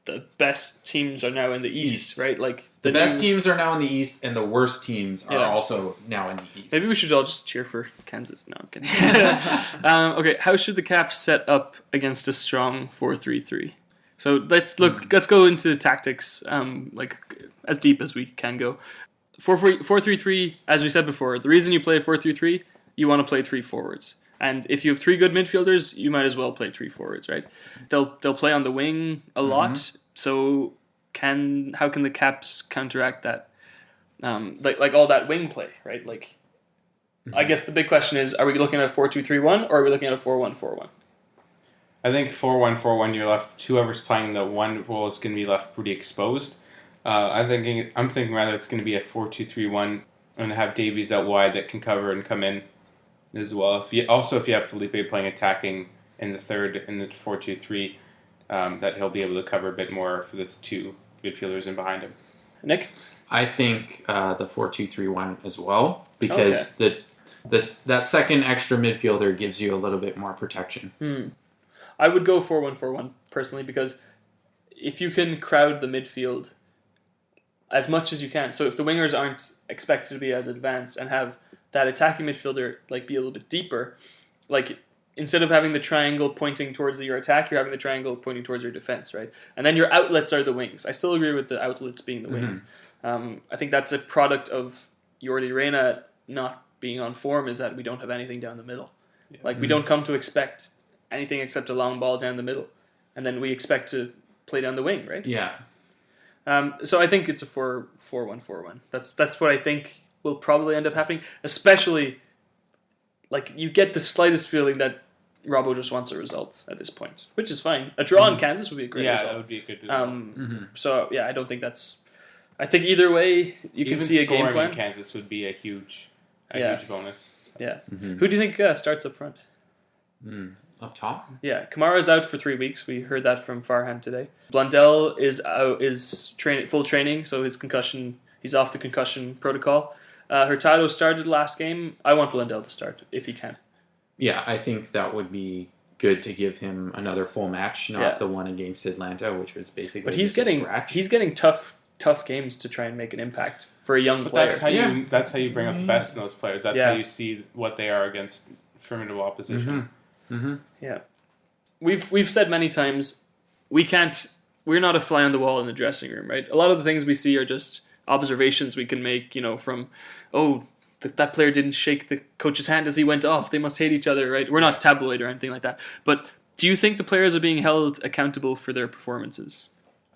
the best teams are now in the East. Right? The best teams are now in the East, and the worst teams are also now in the East. Maybe we should all just cheer for Kansas. No, I'm kidding. Okay, how should the Caps set up against a strong 4-3-3? So let's go into tactics, as deep as we can go. 4-3-3, as we said before, the reason you play 4-3-3, you want to play 3 forwards. And if you have 3 good midfielders, you might as well play 3 forwards, right? They'll play on the wing a lot. So how can the Caps counteract that? Like all that wing play, right? I guess the big question is, are we looking at a 4-2-3-1 or are we looking at a 4-1-4-1? I think 4-1-4-1, you're left, whoever's playing the one role is going to be left pretty exposed. I'm thinking rather it's going to be a 4-2-3-1 and have Davies out wide that can cover and come in as well. If you have Felipe playing attacking in the third in the 4-2-3, that he'll be able to cover a bit more for the 2 midfielders in behind him. Nick? I think the 4-2-3-1 as well, because that second extra midfielder gives you a little bit more protection. I would go 4-1-4-1 personally, because if you can crowd the midfield as much as you can, so if the wingers aren't expected to be as advanced and have that attacking midfielder be a little bit deeper, instead of having the triangle pointing towards your attack, you're having the triangle pointing towards your defense, right? And then your outlets are the wings. I still agree with the outlets being the wings. I think that's a product of Yordy Reyna not being on form, is that we don't have anything down the middle. We don't come to expect anything except a long ball down the middle, and then we expect to play down the wing, right? Yeah. So I think it's a 4-1-4-1. That's what I think will probably end up happening, especially you get the slightest feeling that Robbo just wants a result at this point, which is fine. A draw in Kansas would be a great result. Yeah, that would be a good result. So yeah, I don't think that's. I think either way you can see a game plan. In Kansas would be a huge bonus. Yeah. Who do you think starts up front? Up top? Yeah, Kamara's out for 3 weeks. We heard that from Farhan today. Blondell is full training, so he's off the concussion protocol. Hurtado started last game. I want Blondell to start if he can. Yeah, I think that would be good to give him another full match, not the one against Atlanta, which was basically. But he's getting tough games to try and make an impact for a young player. That's how you bring up the best in those players. That's how you see what they are against formidable opposition. Yeah, we've said many times we're not a fly on the wall in the dressing room, right? A lot of the things we see are just observations we can make, from that player didn't shake the coach's hand as he went off, they must hate each other, right? We're not tabloid or anything like that, but do you think the players are being held accountable for their performances?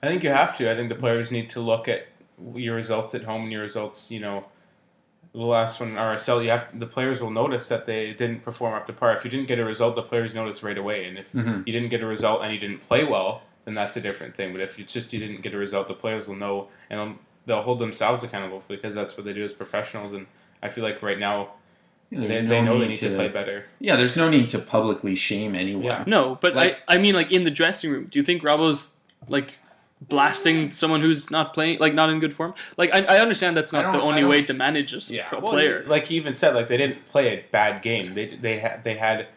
I think you have to. I think the players need to look at your results at home and your results, the last one, RSL, the players will notice that they didn't perform up to par. If you didn't get a result, the players notice right away. And if you didn't get a result and you didn't play well, then that's a different thing. But if you didn't get a result, the players will know, and they'll hold themselves accountable, because that's what they do as professionals. And I feel like right now, they know they need to play better. Yeah, there's no need to publicly shame anyone. Yeah. No, but I mean, in the dressing room, do you think Robbo's blasting someone who's not playing, not in good form? I understand that's not the only way to manage a player. Like he even said, they didn't play a bad game. They had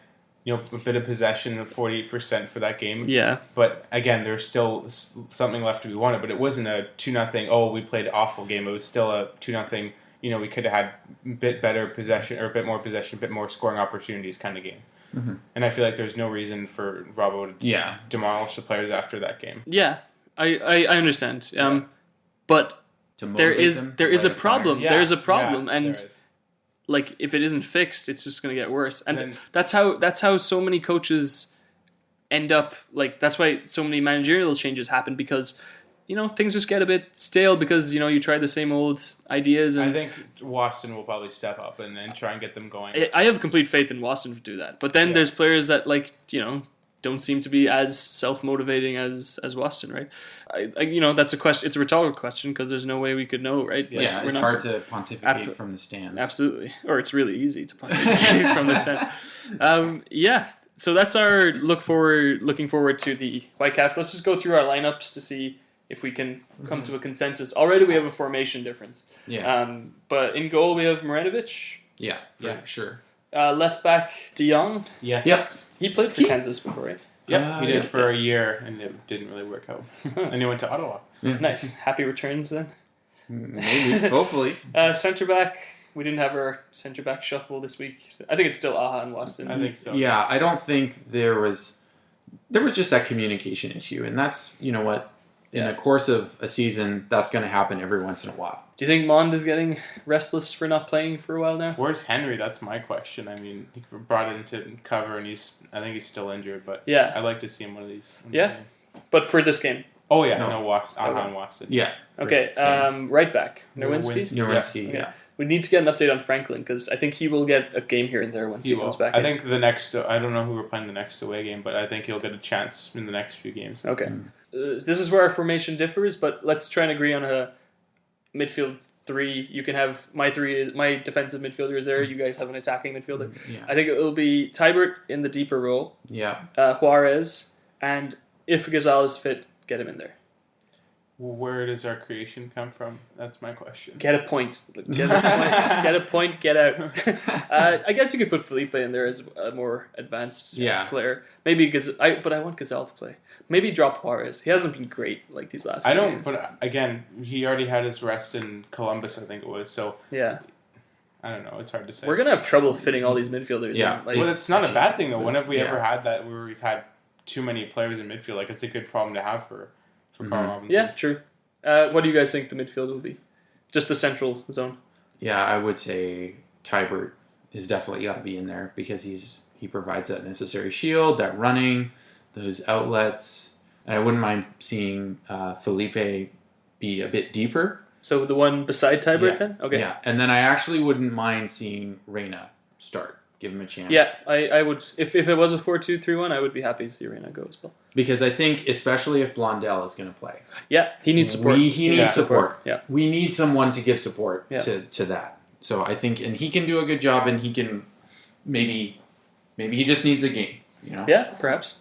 a bit of possession of 48% for that game. Yeah. But again, there's still something left to be wanted. But it wasn't a 2-0. Oh, we played an awful game. It was still a 2-0. We could have had a bit better possession, or a bit more possession, a bit more scoring opportunities kind of game. And I feel like there's no reason for Robbo to demolish the players after that game. Yeah. I understand, but there is a problem. Yeah. There's a problem, and if it isn't fixed, it's just going to get worse. And that's how so many coaches end up. That's why so many managerial changes happen, because things just get a bit stale because, you try the same old ideas. And I think Waston will probably step up and try and get them going. I have complete faith in Waston to do that. But then there's players that, don't seem to be as self-motivating as Waston, right? That's a question. It's a rhetorical question because there's no way we could know, right? Yeah, it's hard to pontificate from the stands. Absolutely. Or it's really easy to pontificate from the stands. So that's our looking forward to the Whitecaps. Let's just go through our lineups to see if we can come to a consensus. Already we have a formation difference. Yeah. But in goal we have Marinovic. Yeah, for sure. Left back De Jong. Yes. Yep. He played for Kansas before, right? He did for a year, and it didn't really work out. And he went to Ottawa. Yeah. Nice. Happy returns then. Maybe, hopefully. Centre back. We didn't have our centre back shuffle this week. I think it's still Aha and Waston. I think so. Yeah, I don't think there was just that communication issue, and that's what. In the course of a season, that's going to happen every once in a while. Do you think Mond is getting restless for not playing for a while now? Where's Henry? That's my question. I mean, he brought in to cover, and I think he's still injured. But I'd like to see him one of these. Yeah, but for this game. Oh yeah, no Waston. Yeah. Okay. Right back, Nerwinski. Nerwinski. Yeah. We need to get an update on Franklin because I think he will get a game here and there once he comes back. I think the next. I don't know who we're playing the next away game, but I think he'll get a chance in the next few games. Okay. This is where our formation differs, but let's try and agree on a midfield three. You can have my defensive midfielder is there. You guys have an attacking midfielder. Yeah. I think it will be Tybert in the deeper role. Yeah. Juarez, and if Gazal is fit, get him in there. Where does our creation come from? That's my question. Get a point. Get a point. Get out. I guess you could put Felipe in there as a more advanced player. Maybe but I want Gazal to play. Maybe drop Juarez. He hasn't been great like these last. Games. But again, he already had his rest in Columbus, I think it was. So yeah. I don't know. It's hard to say. We're gonna have trouble fitting all these midfielders. Yeah. Well, it's not a bad thing though. When have we ever had that where we've had too many players in midfield? Like it's a good problem to have for Carl Robinson. Yeah, true. What do you guys think the midfield will be? Just the central zone? Yeah, I would say Tybert is definitely got to be in there because he provides that necessary shield, that running, those outlets. And I wouldn't mind seeing Felipe be a bit deeper. So the one beside Tybert then? Okay. Yeah, and then I actually wouldn't mind seeing Reyna start. Give him a chance. Yeah, I would. If it was a 4-2-3-1, I would be happy to see Reyna go as well. Because I think, especially if Blondell is going to play. Yeah, he needs support. He needs support. Yeah. We need someone to give support to that. So I think, and he can do a good job, and he can maybe he just needs a game. Yeah, perhaps.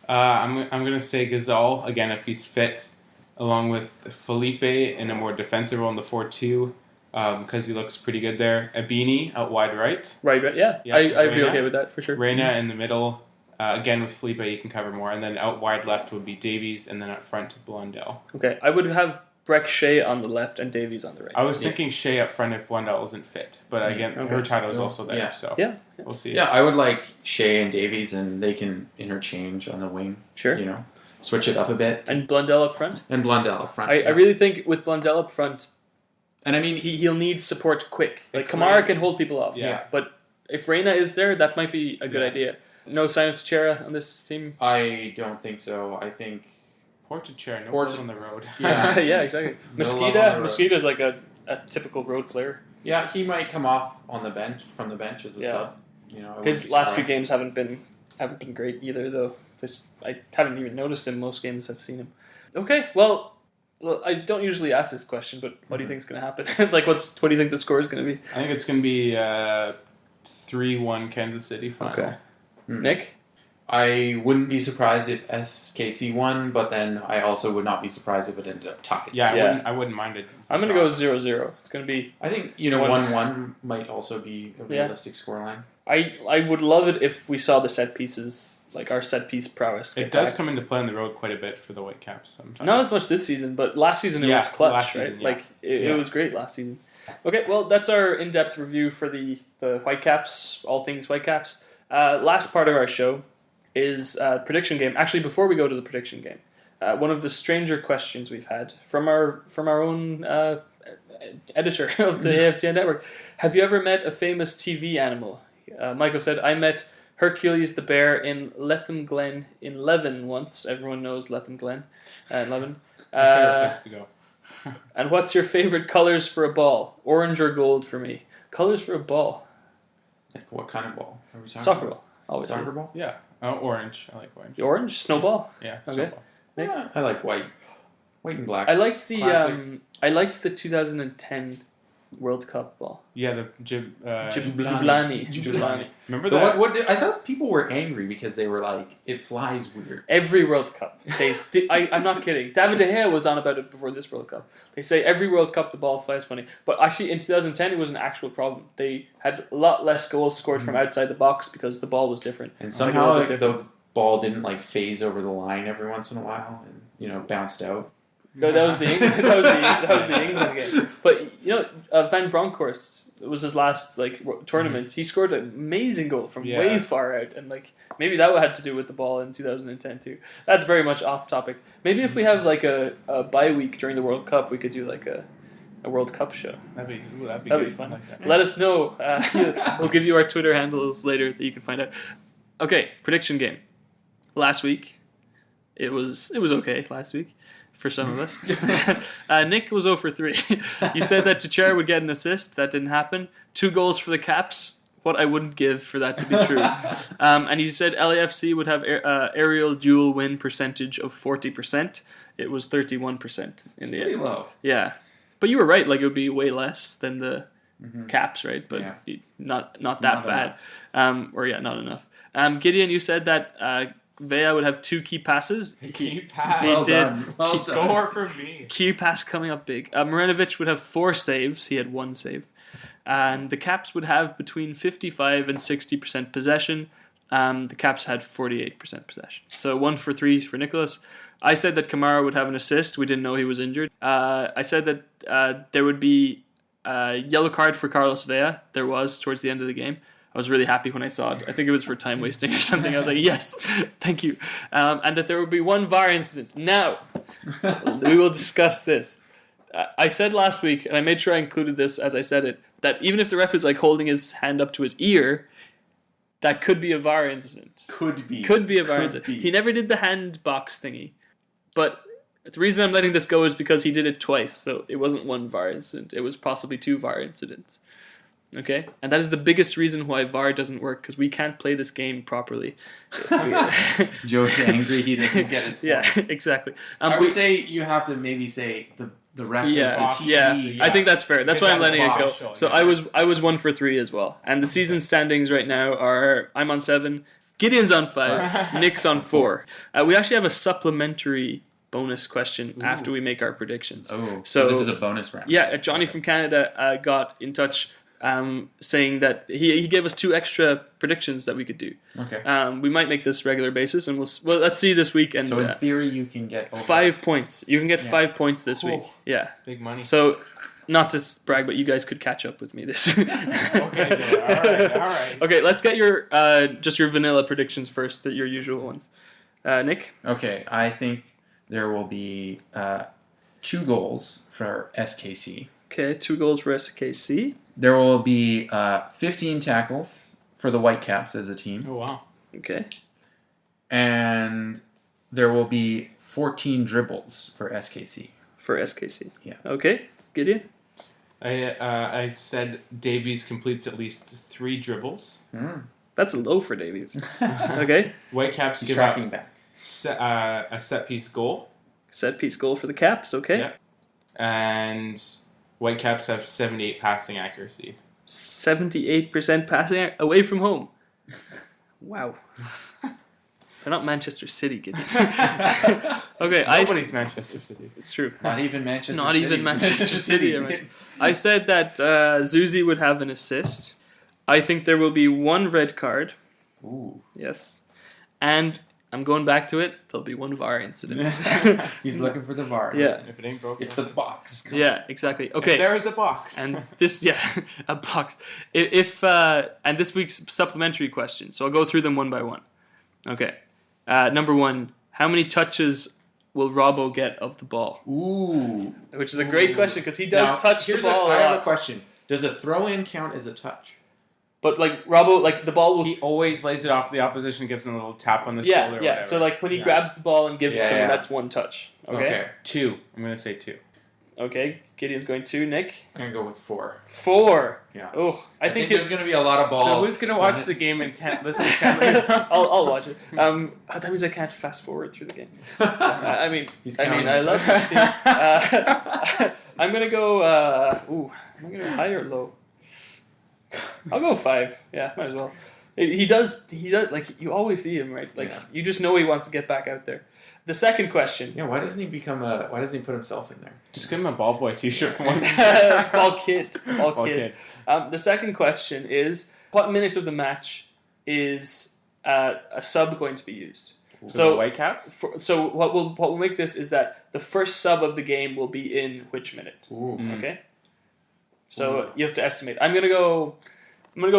I'm going to say Gazal, again, if he's fit, along with Felipe in a more defensive role in the 4-2. Because he looks pretty good there. Abini out wide right. Right, yeah. I'd be okay with that for sure. Reyna in the middle. Again, with Felipe, you can cover more. And then out wide left would be Davies, and then up front, Blondell. Okay, I would have Breck Shea on the left and Davies on the right. I was thinking Shea up front if Blondell wasn't fit. But again, Hurtado is also there, so we'll see. Yeah, I would like Shea and Davies, and they can interchange on the wing. Sure. Switch it up a bit. And Blondell up front? And Blondell up front. I really think with Blondell up front... And I mean, he'll need support quick. Like Kamara can hold people off. Yeah. But if Reyna is there, that might be a good idea. No sign of Teixeira on this team? I don't think so. I think Teixeira, love on the road. Yeah, yeah, exactly. Mosquita is like a typical road player. Yeah, he might come off on the bench as a sub. His last few games haven't been great either, though. I haven't even noticed him most games I've seen him. Okay, well, I don't usually ask this question, but what do you think is going to happen? What do you think the score is going to be? I think it's going to be 3-1 Kansas City final. Okay. Nick? I wouldn't be surprised if SKC won, but then I also would not be surped if it ended up tied. Yeah, I wouldn't mind it. I'm going to go 0-0. It's going to be... I think, 1-1 might also be a realistic scoreline. I would love it if we saw the set pieces, like our set piece prowess. It does come into play on the road quite a bit for the Whitecaps sometimes. Not as much this season, but last season it was clutch, right? Season, it was great last season. Okay, well, that's our in-depth review for the Whitecaps, all things Whitecaps. Last part of our show is prediction game. Actually, before we go to the prediction game, one of the stranger questions we've had from our own editor of the AFTN network. Have you ever met a famous TV animal? Michael said, I met Hercules the Bear in Letham Glen in Leven once. Everyone knows Letham Glen. Leven. My favorite place to go. And what's your favorite colors for a ball? Orange or gold for me. Colors for a ball. Like what kind of ball are we talking Soccer about? ball. Always. Soccer ball? Yeah. Orange. I like orange. Orange? Snowball? Yeah. Okay. Snowball. Yeah, I like white. White and black. I liked the Classic. 2010 World Cup ball. Yeah, the Jubilani. Remember The that? I thought people were angry because they were like, it flies weird. Every World Cup. I'm not kidding. David De Gea was on about it before this World Cup. They say every World Cup the ball flies funny. But actually in 2010 it was an actual problem. They had a lot less goals scored from outside the box because the ball was different. And somehow the ball didn't like phase over the line every once in a while and, bounced out. No, that was the England. That was the England game. But Van Bronckhorst, it was his last tournament. He scored an amazing goal from way far out, and maybe that had to do with the ball in 2010 too. That's very much off topic. Maybe if we have a bye week during the World Cup, we could do a World Cup show. That'd be fun. Like that. Let us know. We'll give you our Twitter handles later that you can find out. Okay, prediction game. Last week, it was okay. Last week. For some of us. Nick was 0 for 3. You said that Tuchel would get an assist. That didn't happen. 2 goals for the Caps. What I wouldn't give for that to be true. And you said LAFC would have aerial duel win percentage of 40%. It was 31% in the end. Pretty low. Yeah. But you were right. It would be way less than the Caps, right? But not that bad. Not enough. Gideon, you said that... Vea would have 2 key passes. Key pass. Well done. Score for me. Key pass coming up big. Marinovic would have 4 saves. He had 1 save. And the Caps would have between 55 and 60% possession. The Caps had 48% possession. So 1 for 3 for Nicholas. I said that Kamara would have an assist. We didn't know he was injured. I said that there would be a yellow card for Carlos Vea. There was towards the end of the game. I was really happy when I saw it. I think it was for time wasting or something. I was like, yes, thank you. And that there would be 1 VAR incident. Now, we will discuss this. I said last week, and I made sure I included this as I said it, that even if the ref is holding his hand up to his ear, that could be a VAR incident. Could be a VAR incident. He never did the hand box thingy. But the reason I'm letting this go is because he did it twice. So it wasn't 1 VAR incident. It was possibly 2 VAR incidents. Okay, and that is the biggest reason why VAR doesn't work, because we can't play this game properly. Joe's angry he doesn't get his point. Yeah, exactly. I would say you have to maybe say the ref is the TV. Yeah, I think that's fair. That's why I'm letting it go. So I was 1 for 3 as well. And the season standings right now are I'm on 7, Gideon's on 5, Nick's on 4. We actually have a supplementary bonus question after we make our predictions. Oh, so this is a bonus round. Yeah, Johnny from Canada got in touch saying that he gave us 2 extra predictions that we could do. Okay. We might make this regular basis, and let's see this week. And so in theory, you can get over 5 points. You can get 5 points this week. Yeah. Big money. So, not to brag, but you guys could catch up with me this. Okay. All right. Okay, let's get your just your vanilla predictions first, your usual ones. Nick. Okay, I think there will be 2 goals for SKC. Okay, 2 goals for SKC. There will be 15 tackles for the Whitecaps as a team. Oh, wow. Okay. And there will be 14 dribbles for SKC. For SKC. Yeah. Okay. Gideon? I said Davies completes at least 3 dribbles. That's low for Davies. Okay. Whitecaps He's give tracking up back. A set-piece goal. Set-piece goal for the Caps. Okay. Yeah. And Whitecaps have 78 passing accuracy. 78% passing away from home. Wow. They're not Manchester City, Gideon. Okay, Nobody's Manchester City. It's true. Not even Manchester Not City. even Manchester City. I said that Zuzi would have an assist. I think there will be 1 red card. Ooh. Yes. And I'm going back to it. There'll be 1 VAR incident. He's looking for the VAR. Yeah. If it ain't broken. It's the box. Yeah, exactly. Okay. If there is a box. And this, a box. And this week's supplementary question. So I'll go through them one by one. Okay. Number 1, how many touches will Robbo get of the ball? Ooh. Which is a great question because he does touch the ball a I lot. have a question. Does a throw-in count as a touch? But like Robbo, like the ball will. He always lays it off the opposition and gives him a little tap on the Yeah, shoulder. Or yeah. whatever. So like when he grabs the ball and gives someone, that's one touch. Okay. 2. I'm gonna say 2. Okay. Gideon's going 2. Nick. I'm gonna go with 4. 4. Yeah. Oh, I think there's gonna be a lot of balls. So who's gonna watch the game in 10? Listen, 10 minutes. I'll watch it. That means I can't fast forward through the game. I mean, I love this team. I'm gonna go. I'm gonna go high or low. I'll go 5. Yeah, might as well. He does. Like you always see him, right? Like you just know he wants to get back out there. The second question. Yeah, why doesn't he why doesn't he put himself in there? Just give him a ball boy t-shirt for one. Ball kid. The second question is, what minute of the match is a sub going to be used? So the Whitecaps? So what will make this is that the first sub of the game will be in which minute? Ooh. Okay. So you have to estimate. I'm gonna go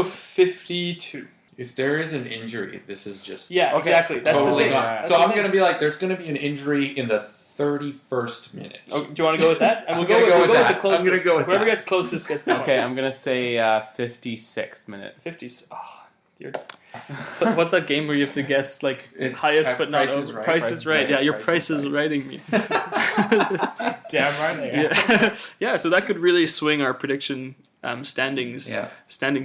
52. If there is an injury, this is just exactly. That's totally the thing. gone. So I'm going to be like, there's going to be an injury in the 31st minute. Oh, do you want to go with that? And we'll go with the closest. I'm going to go with whoever that. gets closest gets the point. Okay, I'm gonna say 56th minute. 50. Oh, what's that game where you have to guess like highest but not over? Price is right. Yeah, your price is writing me. Damn right. Yeah. Yeah. So that could really swing our prediction standings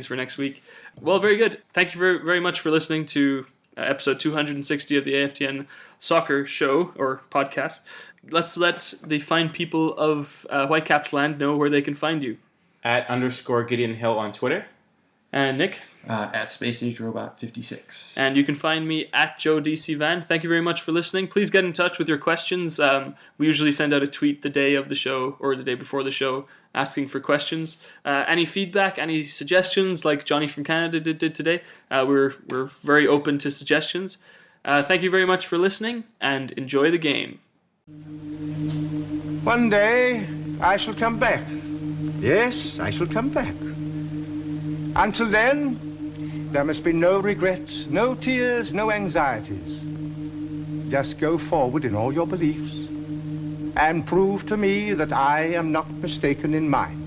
for next week. Well, very good. Thank you very, very much for listening to episode 260 of the AFTN Soccer Show or podcast. Let's let the fine people of Whitecaps land know where they can find you. At _Gideon Hill on Twitter. And Nick? At Space Age Robot 56. And you can find me at Joe DC Van. Thank you very much for listening. Please get in touch with your questions. We usually send out a tweet the day of the show or the day before the show asking for questions. Any feedback, any suggestions like Johnny from Canada did today, we're very open to suggestions. Thank you very much for listening and enjoy the game. One day I shall come back. Yes, I shall come back. Until then, there must be no regrets, no tears, no anxieties. Just go forward in all your beliefs and prove to me that I am not mistaken in mine.